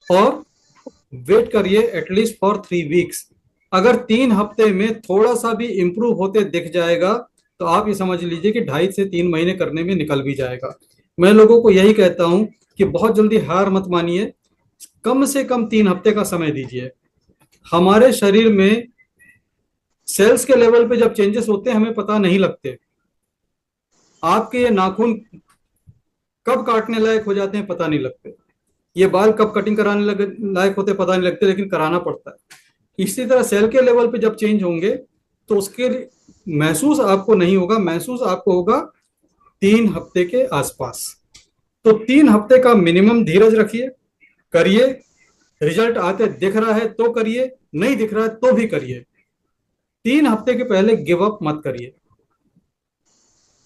और वेट करिए at least for 3 weeks. अगर 3 हफ्ते में थोड़ा सा भी इम्प्रूव होते दिख जाएगा तो आप ये समझ लीजिए कि 2.5 से 3 महीने करने में निकल भी जाएगा। मैं लोगों को यही कहता हूं कि बहुत जल्दी हार मत मानिए, कम से कम 3 हफ्ते का समय दीजिए। हमारे शरीर में सेल्स के लेवल पे जब चेंजेस होते हैं हमें पता नहीं लगते। आपके ये नाखून कब काटने लायक हो जाते हैं पता नहीं लगते, ये बाल कब कटिंग कराने लायक होते पता नहीं लगते, लेकिन कराना पड़ता है। इसी तरह सेल के लेवल पे जब चेंज होंगे तो उसके महसूस आपको नहीं होगा, महसूस आपको होगा 3 हफ्ते के आसपास। तो 3 हफ्ते का मिनिमम धीरज रखिए, करिए। रिजल्ट आते दिख रहा है तो करिए, नहीं दिख रहा है तो भी करिए। 3 हफ्ते के पहले गिव अप मत करिए।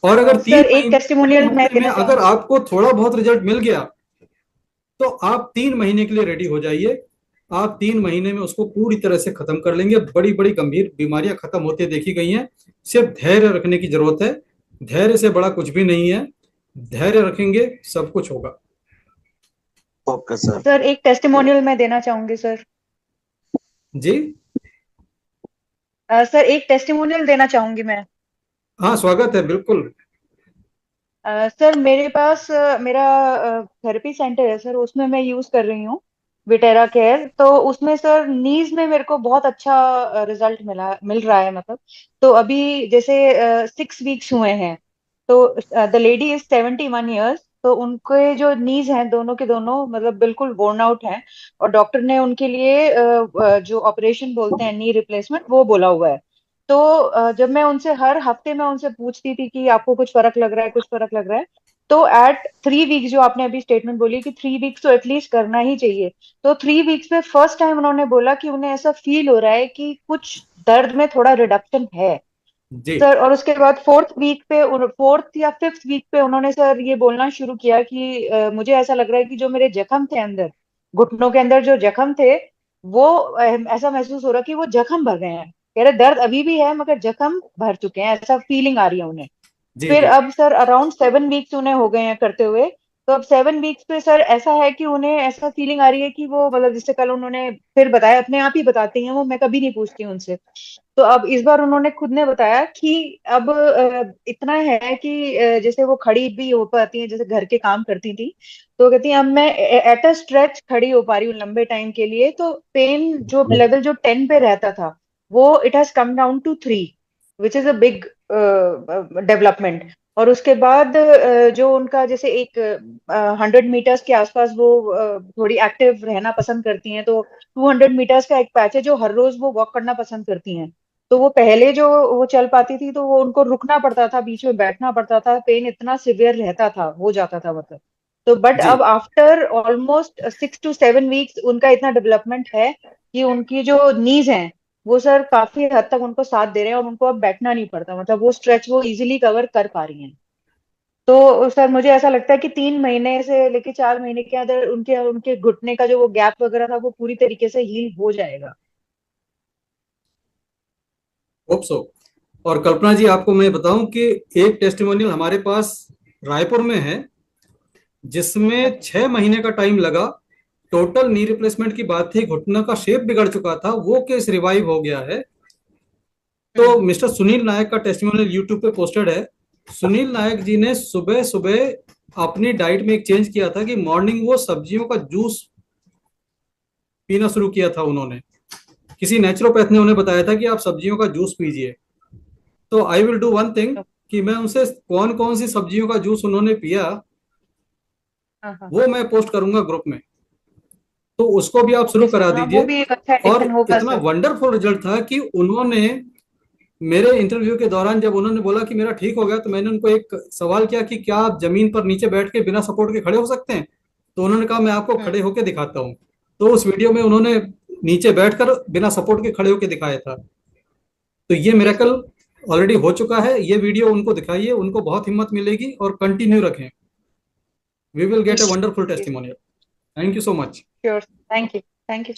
और अगर तीन सर एक महीने तीन टेस्टिमोनियल मैं हफ्ते में देना अगर चाहूंगी। आपको थोड़ा बहुत रिजल्ट मिल गया तो आप 3 महीने के लिए रेडी हो जाइए। आप 3 महीने में उसको पूरी तरह से खत्म कर लेंगे। बड़ी बड़ी गंभीर बीमारियां खत्म होते देखी गई हैं। सिर्फ धैर्य रखने की जरूरत है, धैर्य से बड़ा कुछ भी नहीं है। धैर्य रखेंगे सब कुछ होगा। Okay sir. सर एक टेस्टिमोनियल मैं देना चाहूंगी सर। जी। सर एक टेस्टिमोनियल देना चाहूंगी मैं। हाँ, स्वागत है, बिल्कुल। सर मेरे पास मेरा थेरेपी सेंटर है सर, उसमें मैं यूज कर रही हूँ विटेरा केयर। तो उसमें सर नीज में मेरे को बहुत अच्छा रिजल्ट मिल रहा है मतलब। तो अभी जैसे 6 वीक्स हुए हैं। तो द लेडी इज 71 ईयर्स, तो उनके जो नीज हैं दोनों के दोनों मतलब बिल्कुल worn आउट हैं। और डॉक्टर ने उनके लिए जो ऑपरेशन बोलते हैं नी रिप्लेसमेंट वो बोला हुआ है। तो जब मैं उनसे हर हफ्ते में उनसे पूछती थी कि आपको कुछ फर्क लग रहा है, कुछ फर्क लग रहा है। तो एट 3 वीक्स, जो आपने अभी स्टेटमेंट बोली कि 3 वीक्स तो एटलीस्ट करना ही चाहिए। तो 3 वीक्स में फर्स्ट टाइम उन्होंने बोला कि उन्हें ऐसा फील हो रहा है कि कुछ दर्द में थोड़ा रिडक्शन है जी। सर। और उसके बाद फोर्थ या फिफ्थ वीक पे उन्होंने सर ये बोलना शुरू किया कि मुझे ऐसा लग रहा है कि जो मेरे जख्म थे अंदर, घुटनों के अंदर जो जख्म थे, वो ऐसा महसूस हो रहा कि वो जख्म भर गए हैं। कह रहे दर्द अभी भी है मगर जख्म भर चुके हैं, ऐसा फीलिंग आ रही है उन्हें। जी। फिर जी। अब सर अराउंड 7 वीक्स उन्हें हो गए हैं करते हुए। तो अब 7 वीक्स पे सर ऐसा है कि उन्हें ऐसा फीलिंग आ रही है कि वो मतलब जिससे कल उन्होंने फिर बताया, अपने आप ही बताती हैं वो, मैं कभी नहीं पूछती उनसे। तो अब इस बार उन्होंने खुद ने बताया कि अब इतना है कि जैसे वो खड़ी भी हो पाती है, जैसे घर के काम करती थी। तो कहती है अब मैं एट अ स्ट्रेच खड़ी हो पा रही हूँ लंबे टाइम के लिए। तो पेन जो लेवल जो 10 पे रहता था, वो it has come down to 3, which is a big development. और उसके बाद जो उनका जैसे एक 100 मीटर्स के आसपास वो थोड़ी एक्टिव रहना पसंद करती हैं। तो 200 मीटर्स का एक पैच है जो हर रोज वो वॉक करना पसंद करती हैं। तो वो पहले जो वो चल पाती थी तो वो उनको रुकना पड़ता था, बीच में बैठना पड़ता था, पेन इतना सिवियर रहता था, हो जाता था मतलब। तो बट जी। अब आफ्टर ऑलमोस्ट 6 to 7 वीक्स उनका इतना डेवलपमेंट है कि उनकी जो नीज हैं वो सर काफी हद तक उनको साथ दे रहे हैं, और उनको अब बैठना नहीं पड़ता, मतलब वो स्ट्रेच वो इजीली कवर कर पा रही हैं। तो सर मुझे ऐसा लगता है कि 3 महीने से लेके 4 महीने के अंदर उनके उनके घुटने का जो वो गैप वगैरह था वो पूरी तरीके से हील हो जाएगा। Hope so. और कल्पना जी, आपको मैं बताऊं कि एक टेस्टिमोनियल हमारे पास रायपुर में है जिसमें अच्छा। 6 महीने का टाइम लगा। टोटल नी रिप्लेसमेंट की बात थी, घुटना का शेप बिगड़ चुका था, वो केस रिवाइव हो गया है। तो हम्म। मिस्टर सुनील नायक का टेस्टिमोनियल यूट्यूब पे पोस्टेड है। सुनील नायक जी ने सुबह सुबह अपनी डाइट में एक चेंज किया था कि मॉर्निंग वो सब्जियों का जूस पीना शुरू किया था उन्होंने। किसी नेचुरोपैथ ने उन्हें बताया था कि आप सब्जियों का जूस पीजिए। तो I will do one thing कि मैं उनसे कौन कौन सी सब्जियों का जूस उन्होंने पिया हाँ हाँ वो मैं पोस्ट करूंगा ग्रुप में, तो उसको भी आप शुरू ओके सर, करा हाँ वो दीजिए। भी एक अच्छा और एडिशन होगा इतना सर। वंडरफुल रिजल्ट था कि उन्होंने मेरे इंटरव्यू के दौरान जब उन्होंने बोला कि मेरा ठीक हो गया, तो मैंने उनको एक सवाल किया कि क्या आप जमीन पर नीचे बैठ के बिना सपोर्ट के खड़े हो सकते हैं। तो उन्होंने कहा मैं आपको हम्म। खड़े होके दिखाता हूँ। तो उस वीडियो में उन्होंने नीचे बैठकर बिना सपोर्ट के खड़े होके दिखाया था। तो ये जी मिरेकल सर। ऑलरेडी हो चुका है। ये वीडियो उनको दिखाइए, उनको बहुत हिम्मत मिलेगी और कंटिन्यू रखें। वी विल जी गेट ए सर। वंडरफुल जी testimonial. Thank you so much. Sure. Thank you. Thank you.